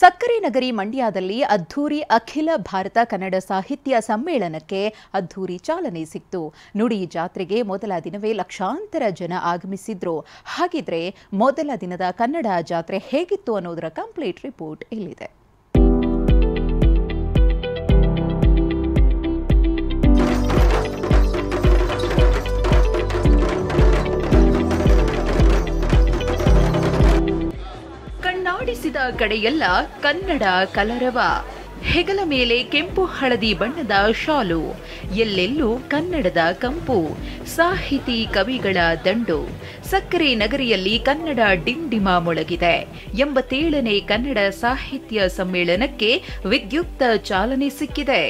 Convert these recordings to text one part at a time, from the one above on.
ಸಕ್ಕರೆ ನಗರಿ ಮಂಡ್ಯದಲ್ಲಿ ಅದ್ಧೂರಿ ಅಖಿಲ ಭಾರತ ಕನ್ನಡ ಸಾಹಿತ್ಯ ಸಮ್ಮೇಳನಕ್ಕೆ ಅದ್ಧೂರಿ ಚಾಲನೆ ಸಿಕ್ತು. ನುಡಿ ಜಾತ್ರೆಗೆ ಮೊದಲ ದಿನವೇ ಲಕ್ಷಾಂತರ ಜನ ಆಗಮಿಸಿದ್ರು. ಹಾಗಿದ್ರೆ ಮೊದಲ ದಿನದ ಕನ್ನಡ ಜಾತ್ರೆ ಹೇಗಿತ್ತು ಅನ್ನೋದರ ಕಂಪ್ಲೀಟ್ ರಿಪೋರ್ಟ್ ಇಲ್ಲಿದೆ. ಕಣ್ಣಾಡಿಸಿದ ಕಡೆಯೆಲ್ಲ ಕನ್ನಡ ಕಲರವ, ಹೆಗಲ ಮೇಲೆ ಕೆಂಪು ಹಳದಿ ಬಣ್ಣದ ಶಾಲು, ಎಲ್ಲೆಲ್ಲೂ ಕನ್ನಡದ ಕಂಪು, ಸಾಹಿತಿ ಕವಿಗಳ ದಂಡು. ಸಕ್ಕರೆ ನಗರಿಯಲ್ಲಿ ಕನ್ನಡ ಡಿಂಡಿಮ ಮೊಳಗಿದೆ. 87ನೇ ಕನ್ನಡ ಸಾಹಿತ್ಯ ಸಮ್ಮೇಳನಕ್ಕೆ ವಿದ್ಯುಕ್ತ ಚಾಲನೆ ಸಿಕ್ಕಿದೆ.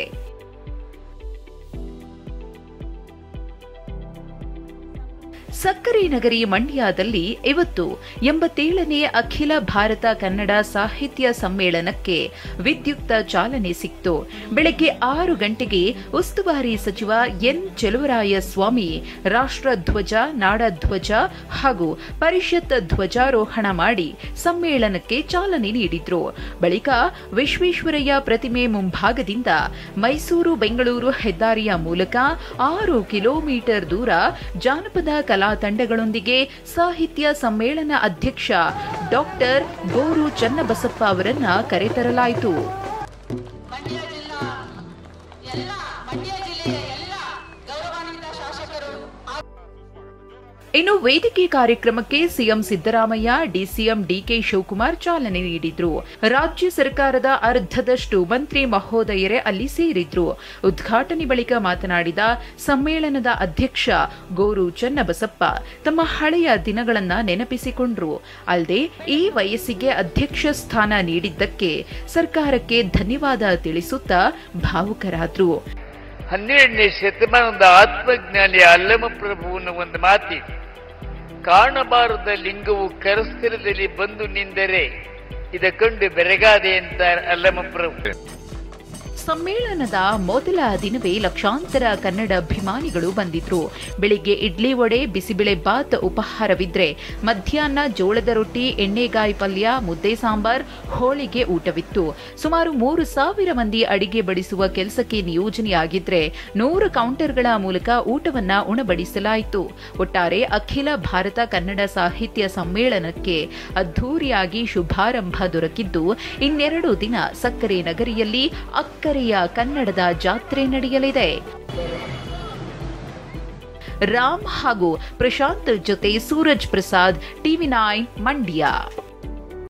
ಸಕ್ಕರೆ ನಗರಿ ಮಂಡ್ಯದಲ್ಲಿ ಇವತ್ತು 87ನೇ ಅಖಿಲ ಭಾರತ ಕನ್ನಡ ಸಾಹಿತ್ಯ ಸಮ್ಮೇಳನಕ್ಕೆ ವಿದ್ಯುಕ್ತ ಚಾಲನೆ ಸಿಕ್ತು. ಬೆಳಗ್ಗೆ 6 ಗಂಟೆಗೆ ಉಸ್ತುವಾರಿ ಸಚಿವ ಎನ್ ಚೆಲುವರಾಯಸ್ವಾಮಿ ರಾಷ್ಟ್ರಧ್ವಜ, ನಾಡಧ್ವಜ ಹಾಗೂ ಪರಿಷತ್ ಧ್ವಜಾರೋಹಣ ಮಾಡಿ ಸಮ್ಮೇಳನಕ್ಕೆ ಚಾಲನೆ ನೀಡಿದ್ರು. ಬಳಿಕ ವಿಶ್ವೇಶ್ವರಯ್ಯ ಪ್ರತಿಮೆ ಮುಂಭಾಗದಿಂದ ಮೈಸೂರು ಬೆಂಗಳೂರು ಹೆದ್ದಾರಿಯ ಮೂಲಕ 6 ಕಿಲೋಮೀಟರ್ ದೂರ ಜಾನಪದ ಕಲಾ ತಂಡಗಳೊಂದಿಗೆ ಸಾಹಿತ್ಯ ಸಮ್ಮೇಳನ ಅಧ್ಯಕ್ಷ ಡಾಕ್ಟರ್ ಗೋರು ಚನ್ನಬಸಪ್ಪ ಅವರನ್ನ ಕರೆತರಲಾಯಿತು. ಇನ್ನು ವೇದಿಕೆ ಕಾರ್ಯಕ್ರಮಕ್ಕೆ CM Siddaramaiah, DCM DK Shivakumar ಚಾಲನೆ ನೀಡಿದ್ರು. ರಾಜ್ಯ ಸರ್ಕಾರದ ಅರ್ಧದಷ್ಟು ಮಂತ್ರಿ ಮಹೋದಯರೇ ಅಲ್ಲಿ ಸೇರಿದ್ರು. ಉದ್ಘಾಟನೆ ಬಳಿಕ ಮಾತನಾಡಿದ ಸಮ್ಮೇಳನದ ಅಧ್ಯಕ್ಷ ಗೋರು ಚನ್ನಬಸಪ್ಪ ತಮ್ಮ ಹಳೆಯ ದಿನಗಳನ್ನ ನೆನಪಿಸಿಕೊಂಡ್ರು. ಅಲ್ಲದೆ ಈ ವಯಸ್ಸಿಗೆ ಅಧ್ಯಕ್ಷ ಸ್ಥಾನ ನೀಡಿದ್ದಕ್ಕೆ ಸರ್ಕಾರಕ್ಕೆ ಧನ್ಯವಾದ ತಿಳಿಸುತ್ತಾ ಭಾವುಕರಾದ್ರು. 12ನೇ ಶತಮಾನದ ಆತ್ಮಜ್ಞಾನಿ ಅಲ್ಲಮಪ್ರಭುವಿನ ಒಂದು ಮಾತಿ, ಕಾಣಬಾರದ ಲಿಂಗವು ಕರಸ್ಥಿರದಲ್ಲಿ ಬಂದು ನಿಂದರೆ ಇದ ಕಂಡು ಬೆರಗಾದೆ ಅಂತ ಅಲ್ಲಮಪ್ರಭು. ಸಮ್ಮೇಳನದ ಮೊದಲ ದಿನವೇ ಲಕ್ಷಾಂತರ ಕನ್ನಡ ಅಭಿಮಾನಿಗಳು ಬಂದಿದ್ರು. ಬೆಳಿಗ್ಗೆ ಇಡ್ಲಿ ವಡೆ, ಬಿಸಿಬೇಳೆ ಬಾತ್ ಉಪಹಾರವಿದ್ರೆ ಮಧ್ಯಾಹ್ನ ಜೋಳದ ರೊಟ್ಟಿ, ಎಣ್ಣೆಗಾಯಿ ಪಲ್ಯ, ಮುದ್ದೆ ಸಾಂಬಾರ್, ಹೋಳಿಗೆ ಊಟವಿತ್ತು. ಸುಮಾರು 3,000 ಮಂದಿ ಅಡಿಗೆ ಬಡಿಸುವ ಕೆಲಸಕ್ಕೆ ನಿಯೋಜನೆಯಾಗಿದ್ರೆ 100 ಕೌಂಟರ್ಗಳ ಮೂಲಕ ಊಟವನ್ನ ಉಣಬಡಿಸಲಾಯಿತು. ಒಟ್ಟಾರೆ ಅಖಿಲ ಭಾರತ ಕನ್ನಡ ಸಾಹಿತ್ಯ ಸಮ್ಮೇಳನಕ್ಕೆ ಅದ್ಧೂರಿಯಾಗಿ ಶುಭಾರಂಭ ದೊರಕಿದ್ದು, ಇನ್ನೆರಡು ದಿನ ಸಕ್ಕರೆ ನಗರಿಯಲ್ಲಿ ಅಕ್ಕರೆಯ ಕನ್ನಡದ ಜಾತ್ರೆ ನಡೆಯಲಿದೆ. ರಾಮ್ ಹಾಗೂ ಪ್ರಶಾಂತ್ ಜೊತೆ ಸೂರಜ್ ಪ್ರಸಾದ್, ಟಿವಿ9 ಮಂಡ್ಯ.